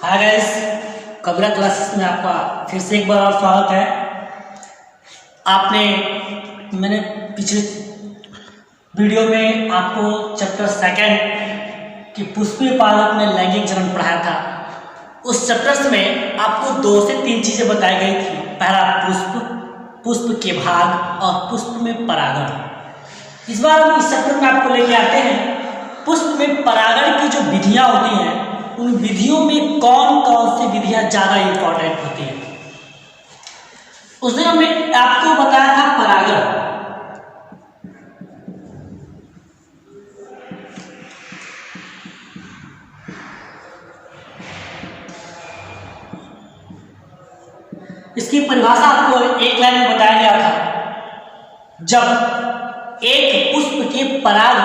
Hi guys, कबीरा classes में आपका फिर से एक बार और स्वागत है। मैंने पिछले वीडियो में आपको चैप्टर सेकंड की पुष्पीय पादप में लैंगिक जनन पढ़ाया था। उस चैप्टर में आपको 2 से 3 चीज़ें बताई गई थी। पहला पुष्प के भाग और पुष्प में परागण। इस बार हम इस चैप्टर में आपको लेके आते हैं पुष्प में परागण की जो विधियाँ होती हैं, उन विधियों में कौन कौन सी विधियां ज्यादा इंपॉर्टेंट होती हैं। उस दिन हमने आपको बताया था परागण। इसकी परिभाषा आपको एक लाइन में बताया गया था। जब एक पुष्प के पराग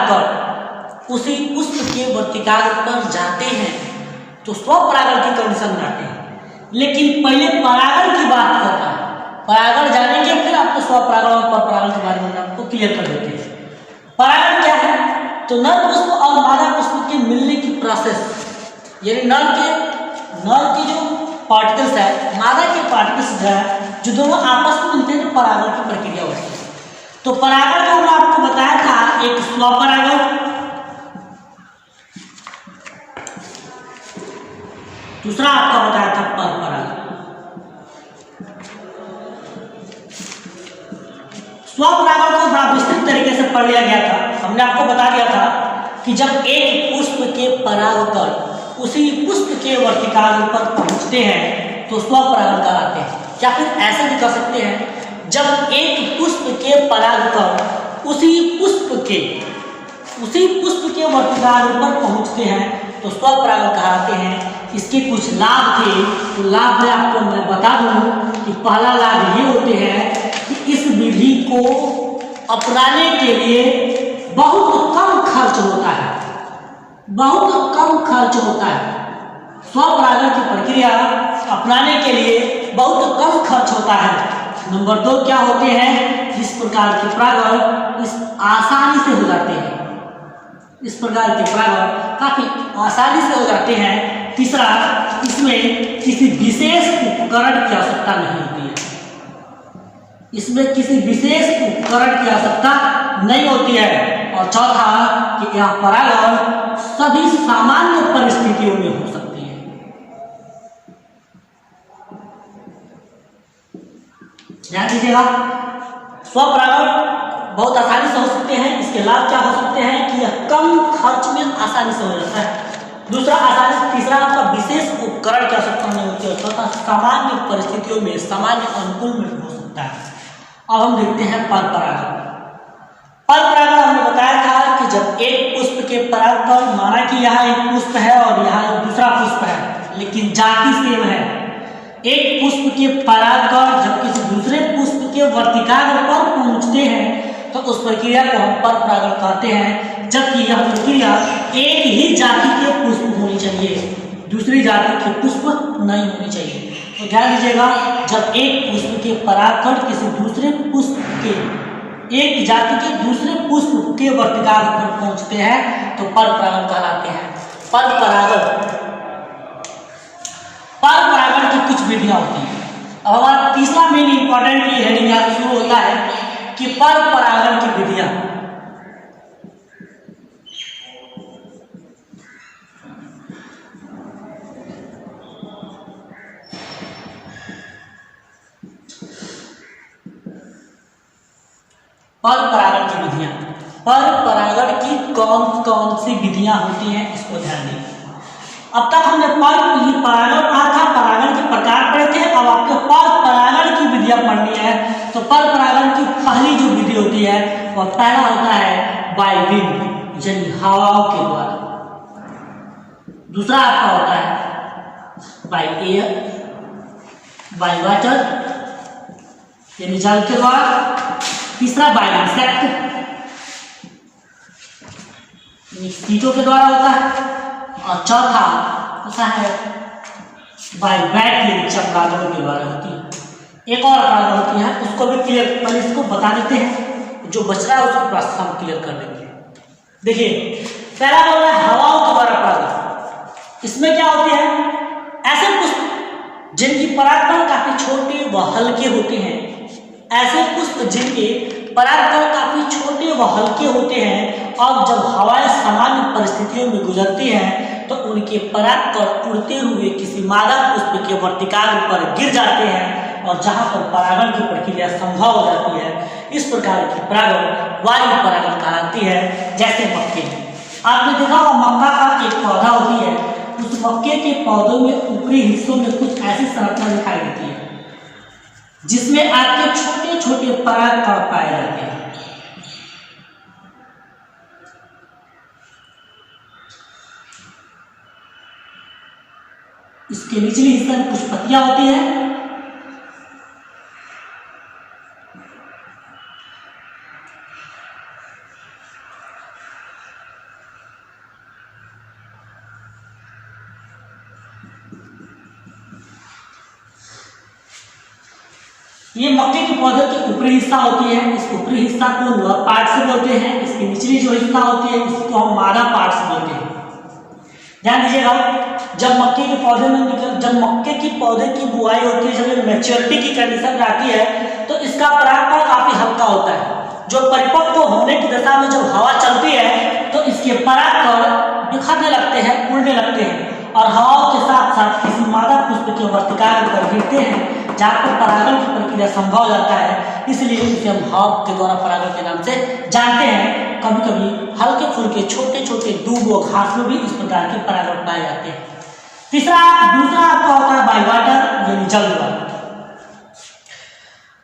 उसी पुष्प के वर्तिकाग्र पर जाते हैं तो स्वपरागण की कंडीशन में आते हैं, लेकिन पहले परागण की बात करता है। परागण जानेंगे, फिर आपको स्वपरागण और परपरागण के बारे में आपको क्लियर कर देते हैं। परागण क्या है? तो नर पुष्प और मादा पुष्प के मिलने की प्रोसेस, यानी नर के जो पार्टिकल्स है, मादा के पार्टिकल्स है, जो दोनों आपस में मिलते हैं, तो परागण की प्रक्रिया होती है। तो परागण जो हमने आपको बताया था, एक स्वपरागण, दूसरा आपका बताया था परपरागण। स्वपरागण को बड़ा विस्तृत तरीके से पढ़ लिया गया था। हमने आपको बता दिया था कि जब एक पुष्प के परागकण उसी पुष्प के वर्तिकाग्र पर पहुंचते हैं तो स्वपरागण कहलाते हैं। या फिर ऐसे भी कह सकते हैं, जब एक पुष्प के परागकण उसी पुष्प के वर्तिकाग्र पर पहुंचते हैं तो स्वपरागण कहलाते हैं। इसके कुछ लाभ थे, तो लाभ में आपको मैं बता दूं कि पहला लाभ ये होते हैं कि इस विधि को अपनाने के लिए बहुत कम खर्च होता है। स्वपरागण की प्रक्रिया अपनाने के लिए बहुत कम खर्च होता है। नंबर 2 क्या होते हैं? इस प्रकार के परागण आसानी से हो जाते हैं। इस प्रकार के परागण काफी आसानी से हो जाते हैं। तीसरा, इसमें किसी विशेष उपकरण की आवश्यकता नहीं होती है। और चौथा कि यह परागण सभी सामान्य परिस्थितियों में हो सकती है। ध्यान दीजिएगा, स्वपरागण बहुत आसानी से हो सकते हैं। इसके लाभ क्या हो सकते हैं कि यह कम खर्च में आसानी से हो जाता है। दूसरा, तीसरा आपका विशेष उपकरण की आवश्यकता नहीं होती है। चौथा, सामान्य परिस्थितियों में, सामान्य अनुकूल में हो सकता है। अब हम देखते हैं परपरागण। परपरागण हमने बताया था कि जब एक पुष्प के पराग पर, माना कि यहाँ एक पुष्प है और यहाँ एक दूसरा पुष्प है, लेकिन जाति सेम है। एक पुष्प के पराग पर जब किसी दूसरे पुष्प के वर्तिकाग्र पर पहुंचते हैं तो उस प्रक्रिया को हम परपरागण कहते हैं। जबकि यह प्रक्रिया एक ही जाति के पुष्प होनी चाहिए, दूसरी जाति के पुष्प नहीं होनी चाहिए। तो ध्यान दीजिएगा, जब एक पुष्प के परागकण किसी दूसरे पुष्प के, एक जाति के दूसरे पुष्प के वर्तिकाग्र पर पहुंचते हैं तो परपरागण कहलाते हैं। परपरागण की कुछ विधियां होती हैं। अब हमारा तीसरा मेन इंपॉर्टेंट ये हेडिंग यहाँ शुरू होता है कि परपरागण की विधियां। परपरागण की कौन कौन सी विधियां होती हैं, इसको ध्यान दें। अब तक हमने परागण पढ़ा था, परागण के प्रकार पढ़े थे। अब आपको परपरागण की विधियां पढ़नी है। तो परपरागण की पहली जो विधि होती है वह पहला होता है बाय विंड, यानी हवाओं के द्वारा। दूसरा आपका होता है बाय एयर, बाय वाटर, यानी जल के द्वारा। तीसरा बाय इंसेक्ट, कीटों के द्वारा होता है। और चौथा होता है बाय बैट, यानी चमगादड़ों के द्वारा होती है। एक और परागण होती है, उसको भी क्लियर, पहले इसको बता देते हैं, जो बच रहा है उसको रास्ता हम क्लियर कर देंगे। देखिए, पहला बोल रहा है हवाओं के द्वारा परागण। इसमें क्या होती है, परागकण काफी छोटे व हल्के होते हैं। ऐसे पुष्प जिनके परागकण काफी छोटे व हल्के होते हैं और जब हवाएं सामान्य परिस्थितियों में गुजरती हैं तो उनके परागकण उड़ते हुए किसी मादा पुष्प के वर्तिकाग्र पर गिर जाते हैं और जहां पर परागण की प्रक्रिया संभव हो जाती है। इस प्रकार की परागण वायु परागण कहलाती है। जैसे मक्के, आपने देखा होगा मक्का का एक पौधा होती है, उस मक्के के पौधों में ऊपरी हिस्सों में कुछ ऐसी संरचना दिखाई देती है जिसमें आपके छोटे छोटे परागकण पाए जाते हैं। इसके निचले हिस्से में कुछ पत्तियां होती हैं। ये मक्के के पौधे की ऊपरी हिस्सा होती है। इस ऊपरी हिस्सा को लोअर पार्ट से बोलते हैं। इसकी निचली जो हिस्सा होती है इसको हम मादा पार्ट से बोलते हैं। ध्यान दीजिएगा, जब मक्के के पौधे में जब मक्के की पौधे की बुआई होती है, जब मैच्योरिटी की कंडीशन आती है तो इसका परागकण काफी हल्का होता है। जो परिपक्व होने की दशा में जब हवा चलती है तो इसके परागकण बिखरने लगते हैं, उड़ने लगते हैं और हवाओं के साथ साथ किसी मादा पुष्प के वर्तिकाग्र पर गिरते हैं जहाँ पर परागण की प्रक्रिया संभव हो जाता है। इसलिए इसे हम हवा के द्वारा परागण के नाम से जानते हैं। कभी कभी हल्के फुल्के छोटे छोटे दूब व घास में भी इस प्रकार के परागण पाए जाते हैं। दूसरा आपका होता है बाय वाटर, यानी जल द्वारा,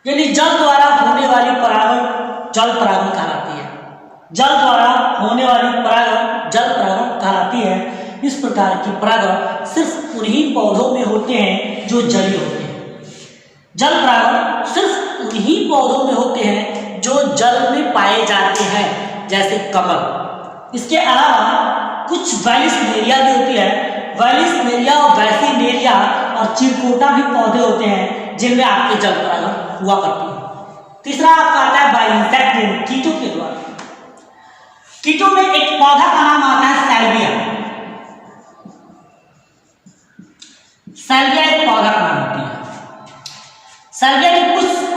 यानी जल द्वारा होने वाली परागण जल परागण कहलाती है। जल द्वारा होने वाली परागण जल परागण कहलाती है। इस प्रकार की परागण सिर्फ उन्हीं पौधों में होते हैं जो जलीय होते हैं। जल परागण सिर्फ उन्हीं पौधों में होते हैं जो जल में पाए जाते हैं, जैसे कमल। इसके अलावा कुछ वैलिसनेरिया भी होती है। वैलिसनेरिया और वैसिनेरिया और चिरकोटा भी पौधे होते हैं जिनमें आपके जल परागण हुआ करते हैं। तीसरा आपका आता है बाय इंसेक्ट, यानी कीटों के द्वारा। कीटों में एक पौधा का नाम आता है सैल्विया। सैल्विया एक पौधा का नाम होती है। सैल्विया के पुष्प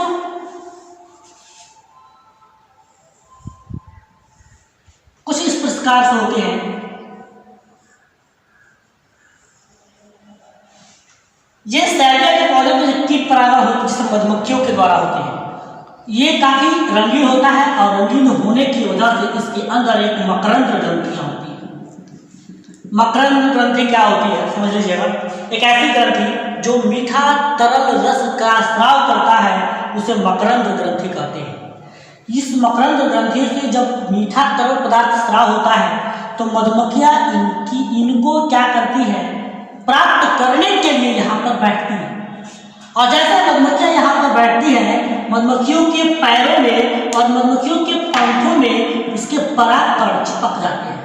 कुछ इस प्रकार से होते हैं। ये सैल्विया के पौधे में कीट परागण होते हैं जिसे मधुमक्खियों के द्वारा होते हैं। ये काफी रंगीन होता है और रंगीन होने की वजह से इसके अंदर एक मकरंद ग्रंथियां होती है। मकरंद ग्रंथि क्या होती है समझ लीजिएगा। एक ऐसी ग्रंथि जो मीठा तरल रस का स्राव करता है उसे मकरंद ग्रंथि कहते हैं। इस मकरंद ग्रंथि से जब मीठा तरल पदार्थ स्राव होता है तो मधुमक्खियां इनको क्या करती है, प्राप्त करने के लिए यहाँ पर बैठती है। और जैसे मधुमक्खियां यहाँ पर बैठती हैं, मधुमक्खियों के पैरों में और मधुमक्खियों के पंखों में इसके परागकण चिपक जाते हैं।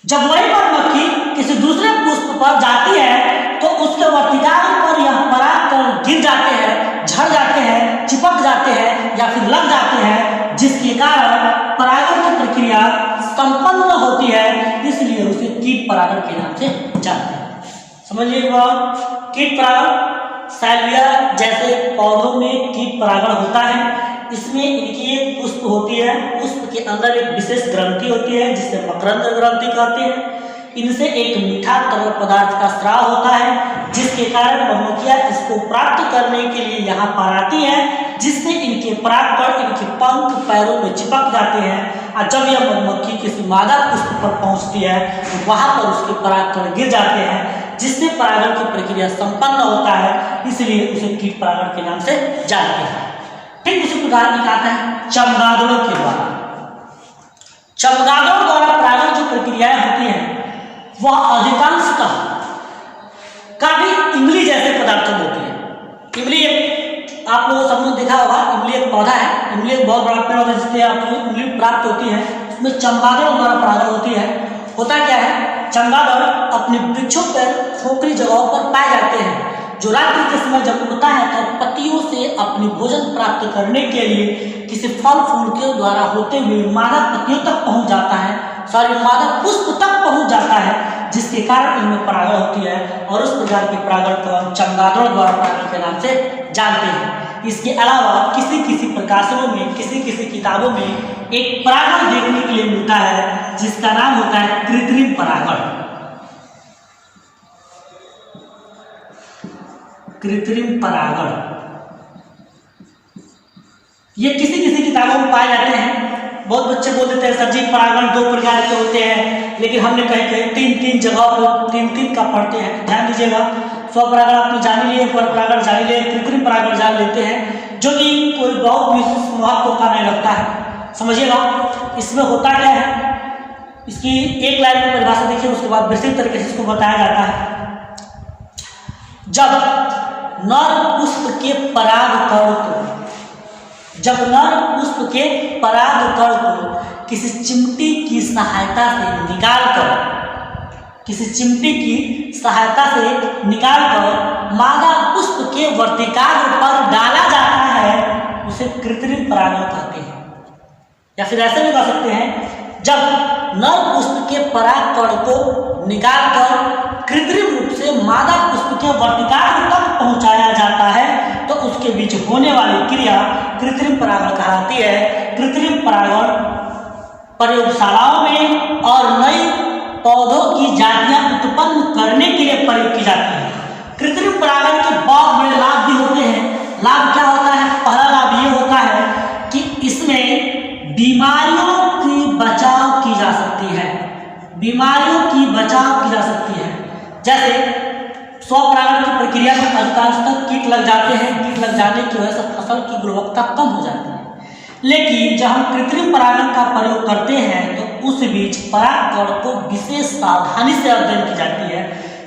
जब वही मधुमक्खी किसी दूसरे पुष्प पर जाती है तो उसके वर्तिकाग्र पर यह परागकण गिर जाते हैं, झड़ जाते हैं, चिपक जाते हैं या फिर लग जाते हैं, जिसके कारण परागण की प्रक्रिया संपन्न होती है। इसलिए उसे कीट परागण के नाम से जानते हैं। समझिए कीट परागण सैल्विया जैसे पौधों में कीट परागण होता है। इसमें इनकी एक पुष्प होती है, पुष्प के अंदर एक विशेष ग्रंथि होती है जिसे मकरंद ग्रंथि कहते हैं। इनसे एक मीठा तरल पदार्थ का स्राव होता है जिसके कारण मधुमक्खियां इसको प्राप्त करने के लिए यहाँ पर आती हैं, जिससे इनके परागकण इनके पंख पैरों में चिपक जाते हैं। और जब यह मधुमक्खी किसी मादा पुष्प पर पहुंचती है तो वहां पर उसके परागकण गिर जाते हैं, जिससे परागण की प्रक्रिया संपन्न होता है। इसलिए उसे कीट परागण के नाम से जानते हैं। ठीक उसी प्रकार एक आता है चमगादड़ों के द्वारा। चमगादड़ों द्वारा परागण जो प्रक्रियाएं होती हैं वह अधिकांशतः काफी इमली जैसे पदार्थों में होती है। इमली आप लोगों सब लोग देखा होगा, इमली एक पौधा है। इमली एक बहुत बड़ा पेड़ होता है जिससे आपको इमली प्राप्त होती है। उसमें चमगादड़ों द्वारा परागण होती है। होता क्या है, चमगादड़ अपने वृक्षों पर खोखली जगहों पर पाए जाते हैं। जो रात्रि के समय जब उड़ता है तो पत्तियों से अपनी भोजन प्राप्त करने के लिए किसी फल फूल के द्वारा होते हुए मादा पत्तियों तक पहुंच जाता है, मादा पुष्प तक पहुंच जाता है, जिसके कारण इनमें परागण होती है और उस प्रकार के परागण को हम चमगादड़ द्वारा परागण के नाम से जानते हैं। इसके अलावा किसी किसी प्रकाशनों में, किसी किसी किताबों में एक परागण देखने के लिए मिलता है जिसका नाम होता है कृत्रिम परागण। कृत्रिम परागण ये किसी किसी किताबों में पाए जाते हैं। बहुत बच्चे बोल देते हैं सर जी परागण 2 प्रकार के होते हैं, लेकिन हमने कहीं कहीं 3 जगह पर 3 का पढ़ते हैं। ध्यान दीजिएगा, स्वपरागण आपने जान लिए, परपरागण जान लिए, कृत्रिम परागण जान लेते हैं, जो कि कोई बहुत विशेष महत्व का नहीं रखता है। समझिएगा इसमें होता क्या है, इसकी एक लाइन में परिभाषा देखिए, उसके बाद विस्तृत तरीके से इसको बताया जाता है। जब नर पुष्प के परागकण को किसी चिमटी की सहायता से निकालकर मादा पुष्प के वर्तिकाग्र पर डाला जाता है, उसे कृत्रिम परागण कहते हैं। या फिर ऐसे भी कह सकते हैं, जब नर पुष्प के परागकण को निकालकर कृत्रिम रूप से मादा पुष्प के वर्तिकाग्र तक पहुंचाया जाता है तो उसके बीच होने वाली क्रिया कृत्रिम परागण कहलाती है। कृत्रिम परागण प्रयोगशालाओं में और नई पौधों की जातियां उत्पन्न करने के लिए प्रयोग की जाती है। कृत्रिम परागण के बहुत बड़े लाभ भी होते हैं। लाभ क्या होता है? पहला लाभ ये होता है कि इसमें बीमारियों की बचाव की जा सकती है। जैसे स्वपरागण की प्रक्रिया में अधिकांशतः कीट लग जाते हैं। कीट लग जाने की वजह से फसल की गुणवत्ता कम हो जाती है, लेकिन जब हम कृत्रिम परागण का प्रयोग करते हैं तो उस बीच परागकण को विशेष सावधानी से अध्ययन की जाती है,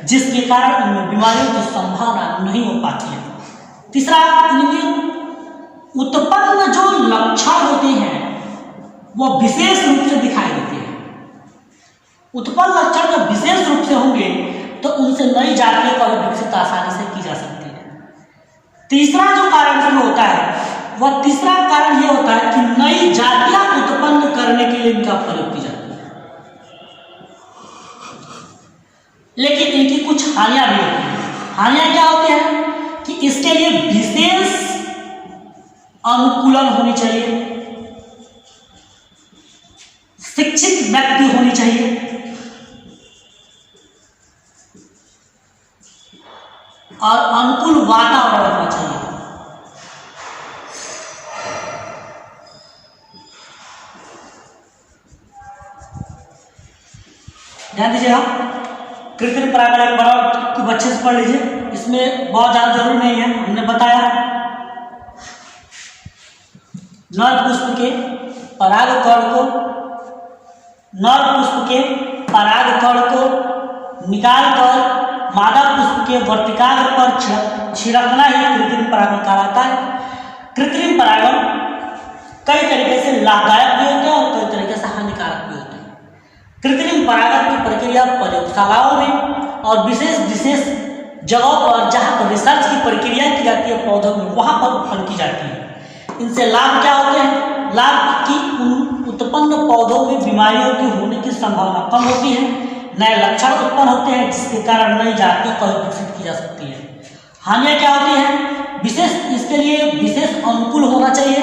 जिसके कारण उनमें बीमारियों की संभावना नहीं हो पाती है। तीसरा, इनमें उत्पन्न जो लक्षण होते हैं वो विशेष रूप से दिखाई देते हैं। उत्पन्न लक्षण जब विशेष रूप से होंगे तो उनसे नई जातियों का विकसित आसानी से की जा सकती है। तीसरा जो कारण इसमें होता है, वह तीसरा कारण यह होता है कि नई जातियां उत्पन्न करने के लिए इनका प्रयोग की जाती है। लेकिन इनकी कुछ हानियां भी होती हैं। हानियां क्या होती हैं कि इसके लिए विशेष अनुकूलन होनी चाहिए, शिक्षित व्यक्ति होनी चाहिए और अनुकूल वातावरण होना चाहिए। ध्यान दीजिएगा, कृत्रिम परागण एक बड़ा खूब अच्छे से पढ़ लीजिए, इसमें बहुत ज्यादा जरूरी नहीं है। हमने बताया नर पुष्प के परागकण को निकालकर मादा पुष्प के वर्तिकाग्र पर छिड़कना ही कृत्रिम परागण कहलाता है। कृत्रिम परागण कई तरीके से लाभदायक भी होते हैं और कई तरीके से हानिकारक भी होते हैं। कृत्रिम परागण की प्रक्रिया प्रयोगशालाओं में और विशेष जगहों पर जहां पर रिसर्च की प्रक्रिया की जाती है पौधों में, वहां पर उत्पन्न की जाती है। इनसे लाभ क्या होते हैं? लाभ की उत्पन्न पौधों में बीमारियों की होने की संभावना कम होती है, नए लक्षण उत्पन्न होते हैं जिसके कारण नई जातियों को विकसित की जा सकती है। हानियां क्या होती हैं? इसके लिए विशेष अनुकूल होना चाहिए।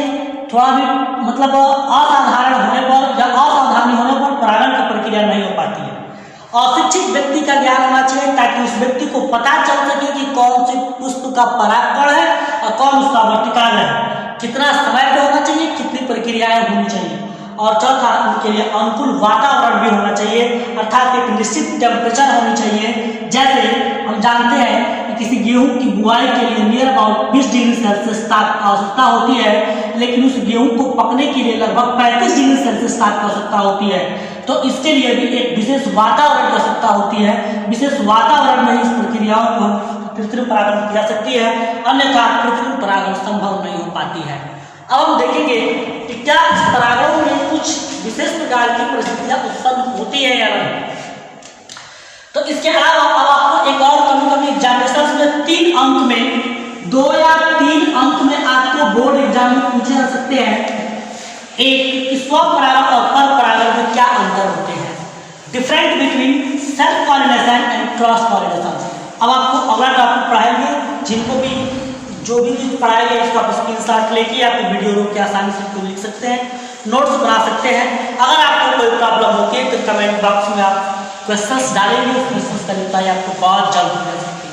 थोड़ा भी मतलब असाधारण होने पर या असावधानी होने पर परागण की प्रक्रिया नहीं हो पाती है। अशिक्षित व्यक्ति का ज्ञान होना चाहिए ताकि उस व्यक्ति को पता चल सके कि कौन से पुष्प का परागकण है और कौन उसका वर्तिकाग्र है, कितना समय पे होना चाहिए, कितनी प्रक्रियाएं होनी चाहिए। और चौथा, उनके लिए अनुकूल वातावरण भी होना चाहिए, अर्थात एक निश्चित टेम्परेचर होनी चाहिए। जैसे हम जानते हैं कि किसी गेहूं की बुआई के लिए नियर अबाउट 20 डिग्री सेल्सियस ताप की आवश्यकता होती है, लेकिन उस गेहूं को पकने के लिए लगभग 35 डिग्री सेल्सियस ताप की आवश्यकता होती है। तो इसके लिए भी एक विशेष वातावरण की आवश्यकता होती है। विशेष वातावरण में इस प्रक्रियाओं को कृत्रिम परागण की जा सकती है, अन्यथा कृत्रिम परागण संभव नहीं हो पाती है। अब हम देखेंगे कि क्या इस परागणों में कुछ विशेष प्रकार की परिस्थितियां उत्पन्न होती है या नहीं। तो इसके अलावा अब आपको एक और कभी एग्जामिनेशन में 3 अंक में 2 या 3 अंक में आपको बोर्ड एग्जाम में पूछे जा सकते हैं। एक, स्वपरागण और परपरागण में क्या अंतर होते हैं। Different between self pollination and cross pollination. अब आपको अगला टॉपिक पढ़ाएंगे, जिनको भी जो भी चीज पढ़ाएंगे इसको आप स्क्रीनशॉट लेके आप वीडियो रोक के आसानी से इसको लिख सकते हैं, नोट्स बना सकते हैं। अगर आपको कोई प्रॉब्लम होती है तो कमेंट बॉक्स में आप क्वेश्चंस डालेंगे, उस क्वेश्चंस का रिप्लाई आपको बहुत जल्द मिल सकती है।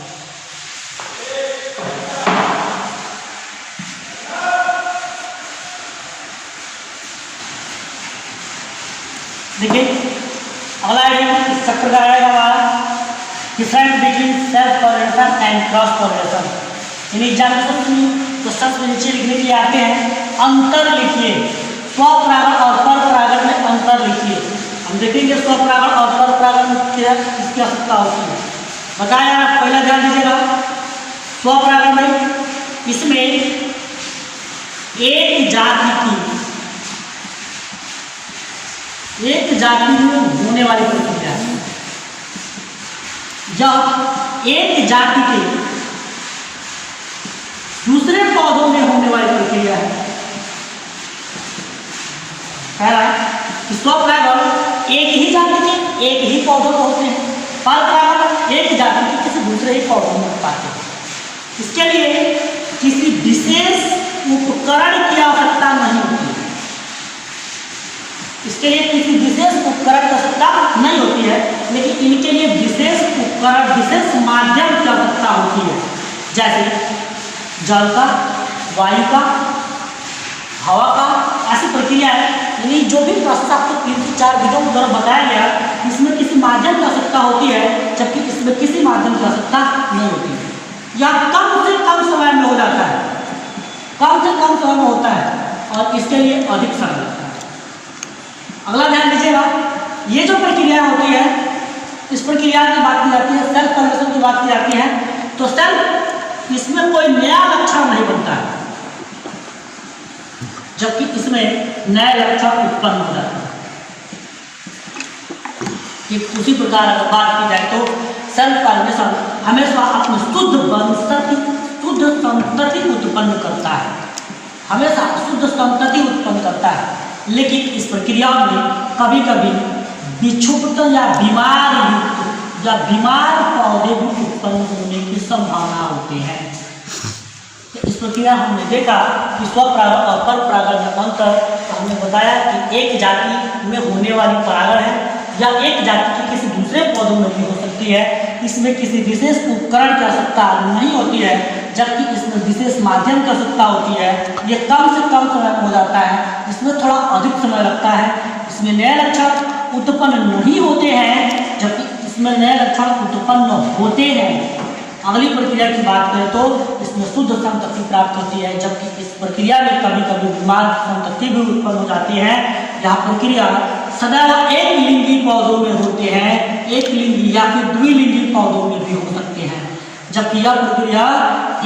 देखिए अगला इस चैप्टर का रहेगा हमारा different between self pollination and cross pollination. In examination questions में नीचे लिखने के लिए आते हैं, अंतर लिखिए, स्वपरागण और परपरागण में अंतर लिखिए। हम देखेंगे स्वपरागण और परपरागण में क्या किसकी आवश्यकता होती है। बताया पहला ध्यान दीजिएगा, स्वपरागण में इसमें एक जाति में होने वाली प्रक्रिया है। जब एक जाति के दूसरे पौधों में होने वाली प्रक्रिया है, पहला है स्वपरागण एक ही जाति के एक ही पौधों में होते हैं, परपरागण एक जाति के किसी दूसरे ही पौधों में पाते हैं। इसके लिए किसी विशेष उपकरण की आवश्यकता नहीं होती है, इसके लिए किसी विशेष उपकरण की आवश्यकता नहीं होती है, लेकिन इनके लिए विशेष उपकरण विशेष माध्यम की आवश्यकता होती है, जैसे जल का, वायु का, हवा का, ऐसी प्रक्रिया है। यानी जो भी प्रोसेस आपको 3 से 4 वीडियो के द्वारा बताया गया, इसमें किसी माध्यम की आवश्यकता होती है, जबकि इसमें किसी माध्यम की आवश्यकता नहीं होती है। यह कम से कम समय में हो जाता है, कम से कम समय में होता है, और इसके लिए अधिक समय लगता है। अगला ध्यान दीजिएगा, ये जो प्रक्रिया होती है, इस प्रक्रिया की बात की जाती है, सेल्फ पॉलिनेशन की बात की जाती है। तो सेल्फ इसमें कोई नया लक्षण नहीं बनता है, जबकि इसमें नया लक्षण उत्पन्न हो जाता है। उसी प्रकार अगर बात की जाए तो सेल्फ पॉलिनेशन हमेशा अपनी शुद्ध संतति उत्पन्न करता है, हमेशा शुद्ध संतति उत्पन्न करता है। लेकिन इस प्रक्रिया में कभी कभी विक्षुब्ध या बीमार पौधे भी उत्पन्न होने की संभावना होती है। इस प्रक्रिया हमने देखा कि स्वपरागण और परपरागण में अंतर, तो हमने बताया कि एक जाति में होने वाली परागण है या एक जाति की किसी दूसरे पौधों में भी हो सकती है। इसमें किसी विशेष उपकरण की आवश्यकता नहीं होती है, जबकि इसमें विशेष माध्यम की आवश्यकता होती है। ये कम से कम समय में हो जाता है, इसमें थोड़ा अधिक समय लगता है। इसमें नए लक्षण उत्पन्न नहीं होते हैं, जबकि इसमें नए लक्षण उत्पन्न होते हैं। अगली प्रक्रिया की बात करें तो इसमें शुद्ध संतति प्राप्त होती है, जबकि इस प्रक्रिया में कभी कभी बीमार संतति भी उत्पन्न हो जाती है। यह प्रक्रिया सदैव एक लिंगी पौधों में होते हैं, एक लिंगी या फिर द्विलिंगी पौधों में भी हो सकते हैं, जबकि यह प्रक्रिया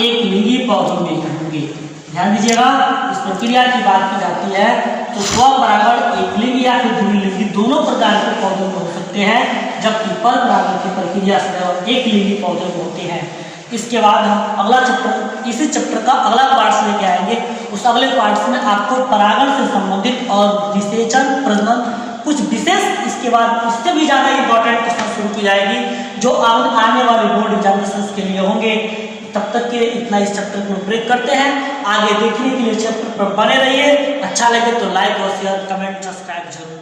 एक लिंगी पौधों में होगी। ध्यान दीजिएगा, इस प्रक्रिया की बात की जाती है तो स्वपरागण एक लिंगी या फिर द्विलिंगी दोनों प्रकार के पौधों में हो सकते हैं, जबकि परपरागण की प्रक्रिया सदैव एक लिंगी पौधे में होती है। इसके बाद हम अगला चैप्टर, इसी चैप्टर का अगला पार्ट्स लेके आएंगे। उस अगले पार्ट्स में आपको परागण से संबंधित और विसेचन, प्रजनन, कुछ विशेष, इसके बाद इससे भी ज़्यादा इंपॉर्टेंट क्वेश्चन शुरू की जाएगी जो आने वाले बोर्ड एग्जामिनेशन के लिए होंगे। तब तक के लिए इतना इस चैप्टर को ब्रेक करते हैं। आगे देखने के लिए चैप्टर पर बने रहिए। अच्छा लगे तो लाइक और शेयर, कमेंट, सब्सक्राइब जरूर।